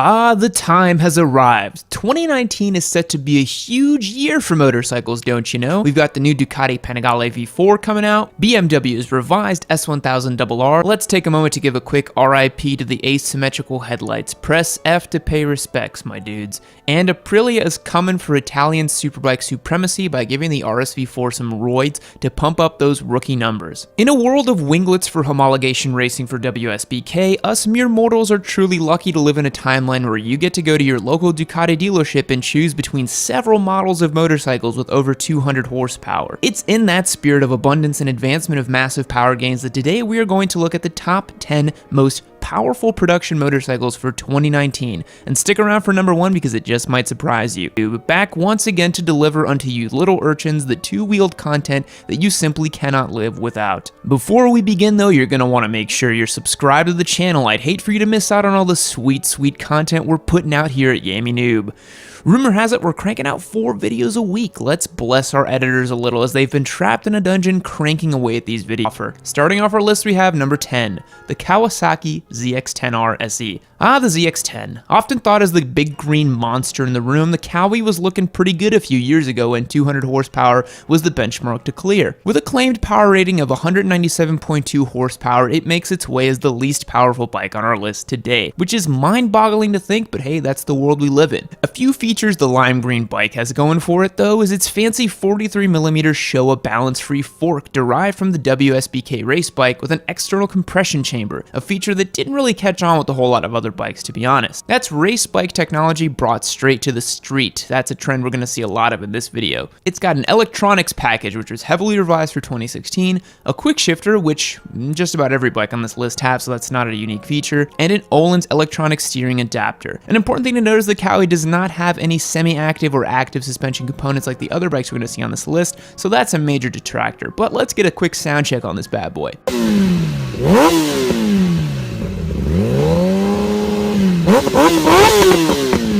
The time has arrived. 2019 is set to be a huge year for motorcycles, don't you know? We've got the new Ducati Panigale V4 coming out, BMW's revised S1000RR. Let's take a moment to give a quick RIP to the asymmetrical headlights. Press F to pay respects, my dudes. And Aprilia is coming for Italian superbike supremacy by giving the RSV4 some roids to pump up those rookie numbers. In a world of winglets for homologation racing for WSBK, us mere mortals are truly lucky to live in a timeline where you get to go to your local Ducati dealership and choose between several models of motorcycles with over 200 horsepower. It's in that spirit of abundance and advancement of massive power gains that today we are going to look at the top 10 most powerful production motorcycles for 2019, and stick around for number 1 because it just might surprise you. Back once again to deliver unto you little urchins the two-wheeled content that you simply cannot live without. Before we begin though, you're going to want to make sure you're subscribed to the channel. I'd hate for you to miss out on all the sweet content we're putting out here at Yami Noob. Rumor has it we're cranking out 4 videos a week. Let's bless our editors a little as they've been trapped in a dungeon cranking away at these videos. Starting off our list, we have number 10, the Kawasaki ZX-10R SE. The ZX-10. Often thought as the big green monster in the room, the Kawi was looking pretty good a few years ago when 200 horsepower was the benchmark to clear. With a claimed power rating of 197.2 horsepower, it makes its way as the least powerful bike on our list today, which is mind-boggling to think, but hey, that's the world we live in. A few features the lime green bike has going for it though is its fancy 43mm Showa balance-free fork derived from the WSBK race bike with an external compression chamber, a feature that didn't really catch on with a whole lot of other bikes, to be honest. That's race bike technology brought straight to the street. That's a trend we're going to see a lot of in this video. It's got an electronics package which was heavily revised for 2016, a quick shifter which just about every bike on this list has, so that's not a unique feature, and an Öhlins electronic steering adapter. An important thing to note is the Kawi does not have any semi-active or active suspension components like the other bikes we're going to see on this list, so that's a major detractor. But let's get a quick sound check on this bad boy.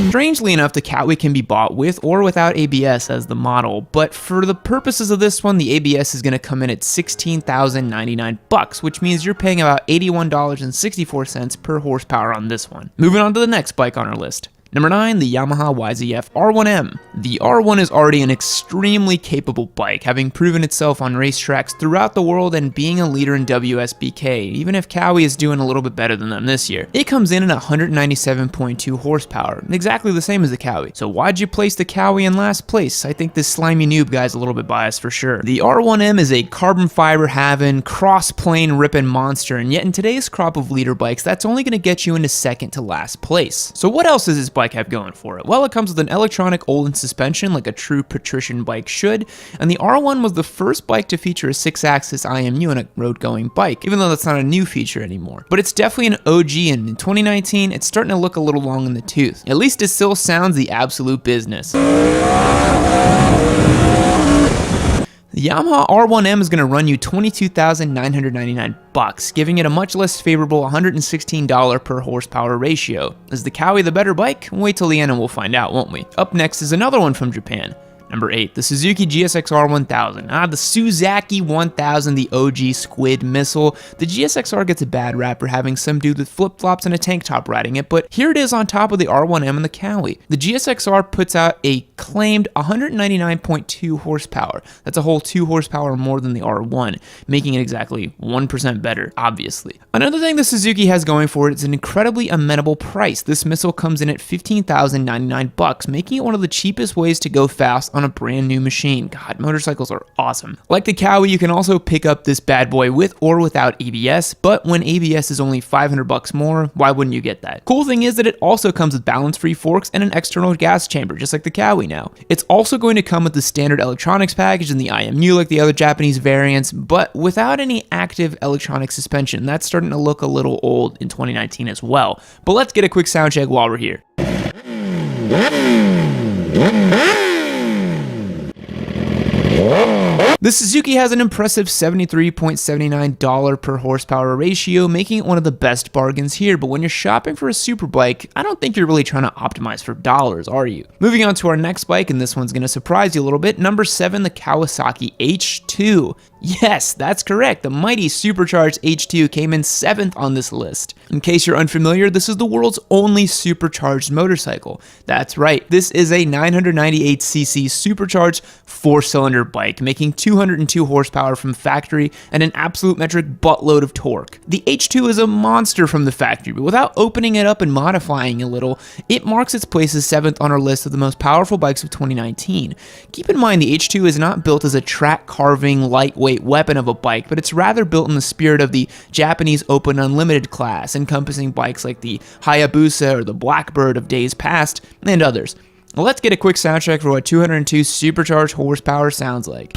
Strangely enough, the Kawi can be bought with or without ABS as the model, but for the purposes of this one, the ABS is going to come in at $16,099, which means you're paying about $81.64 per horsepower on this one. Moving on to the next bike on our list. Number 9, the Yamaha YZF R1M. The R1 is already an extremely capable bike, having proven itself on racetracks throughout the world and being a leader in WSBK, even if Kawi is doing a little bit better than them this year. It comes in at 197.2 horsepower, exactly the same as the Kawi. So why'd you place the Kawi in last place? I think this slimy noob guy's a little bit biased for sure. The R1M is a carbon fiber having, cross-plane ripping monster, and yet in today's crop of leader bikes, that's only going to get you into second to last place. So what else is this bike have going for it? Well, it comes with an electronic Öhlins suspension like a true patrician bike should, and the R1 was the first bike to feature a 6-axis IMU on a road-going bike, even though that's not a new feature anymore. But it's definitely an OG, and in 2019, it's starting to look a little long in the tooth. At least it still sounds the absolute business. The Yamaha R1M is going to run you $22,999, giving it a much less favorable $116 per horsepower ratio. Is the Kawi the better bike? Wait till the end and we'll find out, won't we? Up next is another one from Japan. Number 8, the Suzuki GSX-R 1000. The Suzaki 1000, the OG squid missile. The GSX-R gets a bad rap for having some dude with flip-flops and a tank top riding it, but here it is on top of the R1M and the Kawi. The GSX-R puts out a claimed 199.2 horsepower. That's a whole 2 horsepower more than the R1, making it exactly 1% better, obviously. Another thing the Suzuki has going for it is an incredibly amenable price. This missile comes in at $15,099, making it one of the cheapest ways to go fast on a brand new machine. God, motorcycles are awesome. Like the Kawi, you can also pick up this bad boy with or without ABS, but when ABS is only $500 more, why wouldn't you get that? Cool thing is that it also comes with balance-free forks and an external gas chamber, just like the Kawi now. It's also going to come with the standard electronics package and the IMU like the other Japanese variants, but without any active electronic suspension. That's starting to look a little old in 2019 as well. But let's get a quick sound check while we're here. The Suzuki has an impressive $73.79 per horsepower ratio, making it one of the best bargains here, but when you're shopping for a superbike, I don't think you're really trying to optimize for dollars, are you? Moving on to our next bike, and this one's going to surprise you a little bit, number 7, the Kawasaki H2. Yes, that's correct. The mighty supercharged H2 came in 7th on this list. In case you're unfamiliar, this is the world's only supercharged motorcycle. That's right, this is a 998cc supercharged 4-cylinder bike, making 202 horsepower from factory and an absolute metric buttload of torque. The H2 is a monster from the factory, but without opening it up and modifying a little, it marks its place as 7th on our list of the most powerful bikes of 2019. Keep in mind the H2 is not built as a track carving, lightweight weapon of a bike, but it's rather built in the spirit of the Japanese Open Unlimited class, encompassing bikes like the Hayabusa or the Blackbird of days past, and others. Well, let's get a quick sound check for what 202 supercharged horsepower sounds like.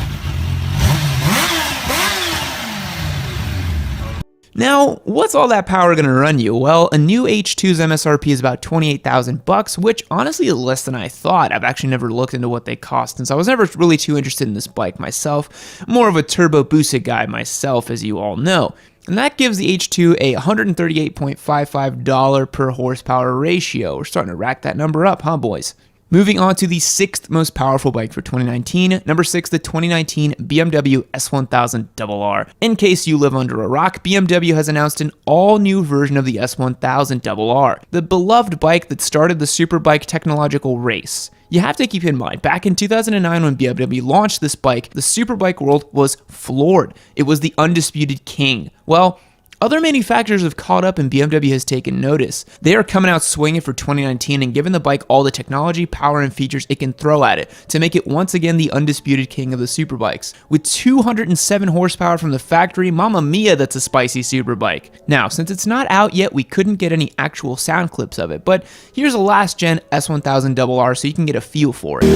Now, what's all that power gonna run you? Well, a new H2's MSRP is about $28,000, which honestly is less than I thought. I've actually never looked into what they cost, since I was never really too interested in this bike myself. More of a turbo boosted guy myself, as you all know. And that gives the H2 a $138.55 per horsepower ratio. We're starting to rack that number up, huh, boys? Moving on to the 6th most powerful bike for 2019, number 6, the 2019 BMW S1000RR. In case you live under a rock, BMW has announced an all-new version of the S1000RR, the beloved bike that started the superbike technological race. You have to keep in mind, back in 2009 when BMW launched this bike, the superbike world was floored. It was the undisputed king. Well, other manufacturers have caught up and BMW has taken notice. They are coming out swinging for 2019 and giving the bike all the technology, power, and features it can throw at it to make it once again the undisputed king of the superbikes. With 207 horsepower from the factory, mamma mia, that's a spicy superbike. Now, since it's not out yet, we couldn't get any actual sound clips of it, but here's a last gen S1000RR so you can get a feel for it.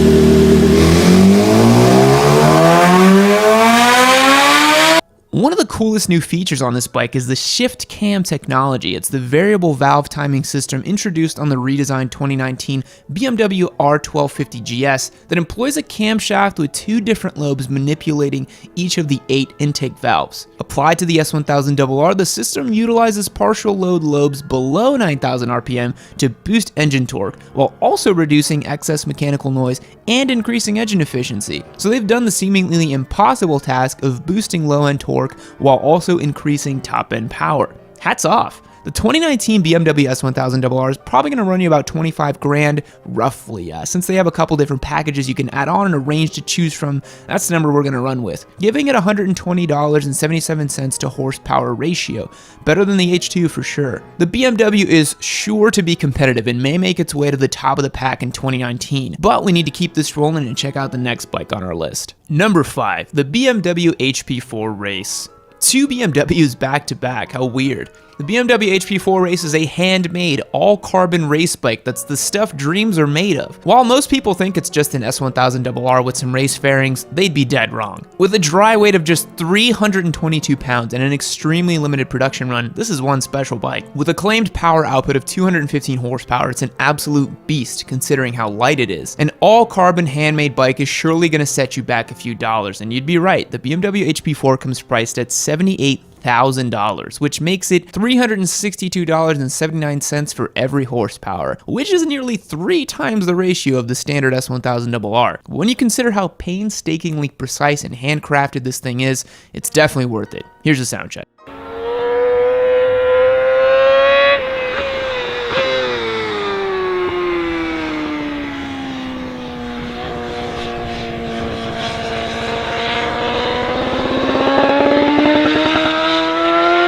One of the coolest new features on this bike is the Shift Cam technology. It's the variable valve timing system introduced on the redesigned 2019 BMW R1250 GS that employs a camshaft with 2 different lobes manipulating each of the 8 intake valves. Applied to the S1000RR, the system utilizes partial load lobes below 9,000 RPM to boost engine torque, while also reducing excess mechanical noise and increasing engine efficiency. So they've done the seemingly impossible task of boosting low-end torque while also increasing top-end power. Hats off. The 2019 BMW S1000RR is probably going to run you about 25 grand, roughly. Since they have a couple different packages you can add on and a range to choose from, that's the number we're going to run with, giving it $120.77 to horsepower ratio. Better than the H2 for sure. The BMW is sure to be competitive and may make its way to the top of the pack in 2019, but we need to keep this rolling and check out the next bike on our list. Number 5, the BMW HP4 Race. 2 BMWs back to back, how weird. The BMW HP4 Race is a handmade, all-carbon race bike that's the stuff dreams are made of. While most people think it's just an S1000RR with some race fairings, they'd be dead wrong. With a dry weight of just 322 pounds and an extremely limited production run, this is one special bike. With a claimed power output of 215 horsepower, it's an absolute beast considering how light it is. An all-carbon handmade bike is surely going to set you back a few dollars, and you'd be right, the BMW HP4 comes priced at $78,000, which makes it $362.79 for every horsepower, which is nearly 3 times the ratio of the standard S1000RR. When you consider how painstakingly precise and handcrafted this thing is, it's definitely worth it. Here's a sound check.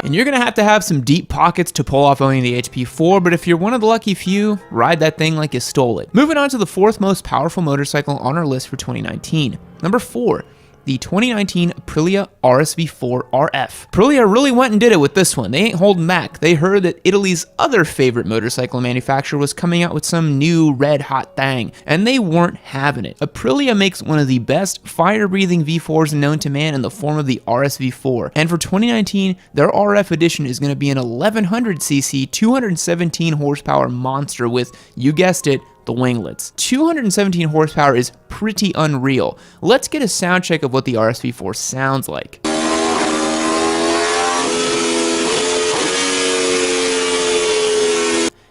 And you're gonna have to have some deep pockets to pull off owning the HP4, but if you're one of the lucky few, ride that thing like you stole it. Moving on to the 4th most powerful motorcycle on our list for 2019. Number 4, the 2019 Aprilia RSV4 RF. Aprilia really went and did it with this one. They ain't holding back. They heard that Italy's other favorite motorcycle manufacturer was coming out with some new red hot thing, and they weren't having it. Aprilia makes one of the best fire-breathing V4s known to man in the form of the RSV4, and for 2019, their RF edition is going to be an 1100cc, 217 horsepower monster with, you guessed it, the winglets. 217 horsepower is pretty unreal. Let's get a sound check of what the RSV4 sounds like.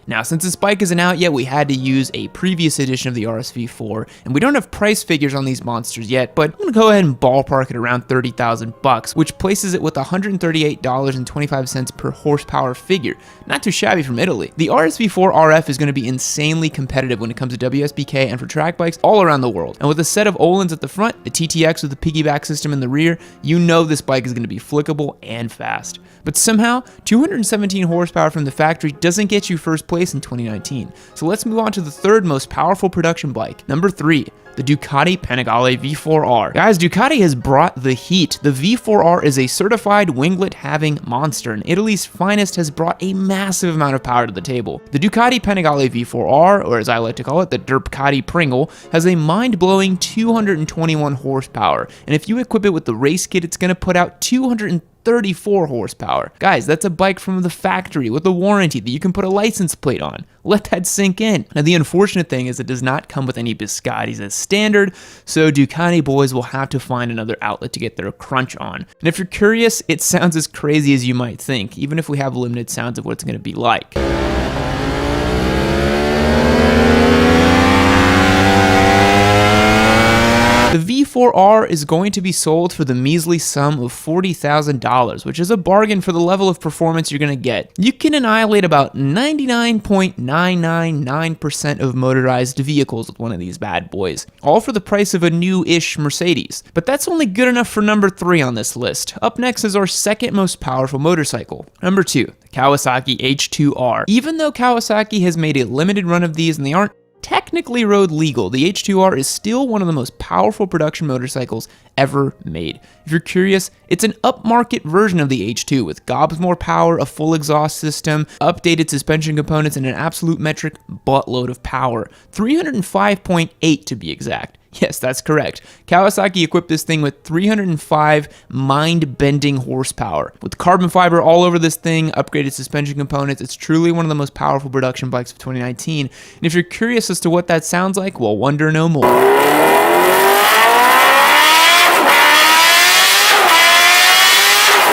Now Now, since this bike isn't out yet, we had to use a previous edition of the RSV4, and we don't have price figures on these monsters yet, but I'm gonna go ahead and ballpark it around 30,000 bucks, which places it with $138.25 per horsepower figure. Not too shabby from Italy. The RSV4 RF is gonna be insanely competitive when it comes to WSBK and for track bikes all around the world. And with a set of Öhlins at the front, a TTX with a piggyback system in the rear, you know this bike is gonna be flickable and fast. But somehow, 217 horsepower from the factory doesn't get you first place in 2019. So let's move on to the third most powerful production bike. Number 3. The Ducati Panigale V4R. Guys, Ducati has brought the heat. The V4R is a certified winglet-having monster, and Italy's finest has brought a massive amount of power to the table. The Ducati Panigale V4R, or as I like to call it, the Derpcati Pringle, has a mind-blowing 221 horsepower, and if you equip it with the race kit, it's going to put out 234 horsepower. Guys, that's a bike from the factory with a warranty that you can put a license plate on. Let that sink in. Now, the unfortunate thing is it does not come with any biscottis as standard, so Ducati boys will have to find another outlet to get their crunch on. And if you're curious, it sounds as crazy as you might think, even if we have limited sounds of what it's going to be like. The V4R is going to be sold for the measly sum of $40,000, which is a bargain for the level of performance you're going to get. You can annihilate about 99.999% of motorized vehicles with one of these bad boys, all for the price of a new-ish Mercedes. But that's only good enough for number 3 on this list. Up next is our second most powerful motorcycle. Number 2, the Kawasaki H2R. Even though Kawasaki has made a limited run of these and they aren't technically road legal, the H2R is still one of the most powerful production motorcycles ever made. If you're curious, it's an upmarket version of the H2 with gobs more power, a full exhaust system, updated suspension components, and an absolute metric buttload of power. 305.8 to be exact. Yes, that's correct. Kawasaki equipped this thing with 305 mind-bending horsepower. With carbon fiber all over this thing, upgraded suspension components, it's truly one of the most powerful production bikes of 2019. And if you're curious as to what that sounds like, well, wonder no more.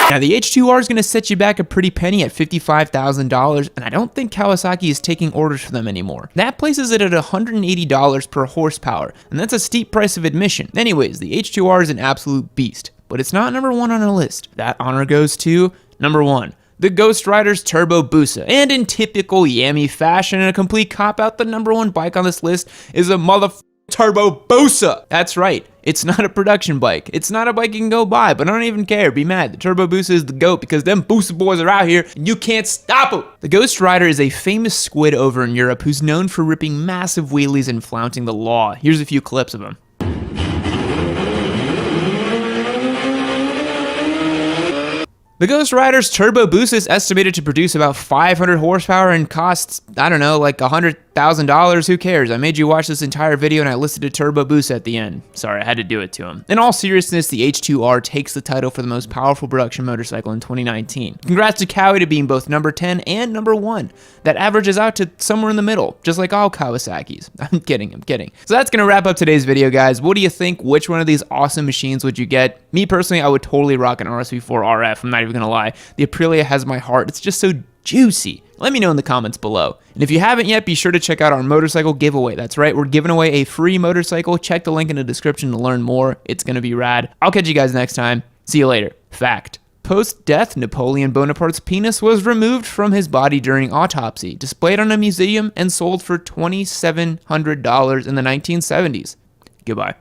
Now, the H2R is going to set you back a pretty penny at $55,000, and I don't think Kawasaki is taking orders for them anymore. That places it at $180 per horsepower, and that's a steep price of admission. Anyways, the H2R is an absolute beast, but it's not number 1 on our list. That honor goes to number 1. The Ghost Rider's Turbo Busa. And in typical Yami fashion and a complete cop-out, the number 1 bike on this list is a Turbo Busa. That's right. It's not a production bike. It's not a bike you can go buy, but I don't even care. Be mad. The Turbo Busa is the GOAT because them Busa boys are out here and you can't stop them. The Ghost Rider is a famous squid over in Europe who's known for ripping massive wheelies and flaunting the law. Here's a few clips of him. The Ghost Rider's Turbo Busa is estimated to produce about 500 horsepower and costs, I don't know, like $100,000. Who cares? I made you watch this entire video and I listed a Turbo Busa at the end. Sorry, I had to do it to him. In all seriousness, the H2R takes the title for the most powerful production motorcycle in 2019. Congrats to Kawi to being both number 10 and number 1. That averages out to somewhere in the middle, just like all Kawasaki's. I'm kidding. So that's going to wrap up today's video, guys. What do you think? Which one of these awesome machines would you get? Me personally, I would totally rock an RSV4 RF. I'm not even gonna lie. The Aprilia has my heart. It's just so juicy. Let me know in the comments below. And if you haven't yet, be sure to check out our motorcycle giveaway. That's right, we're giving away a free motorcycle. Check the link in the description to learn more. It's gonna be rad. I'll catch you guys next time. See you later. Fact: post-death, Napoleon Bonaparte's penis was removed from his body during autopsy, displayed on a museum, and sold for $2,700 in the 1970s. Goodbye.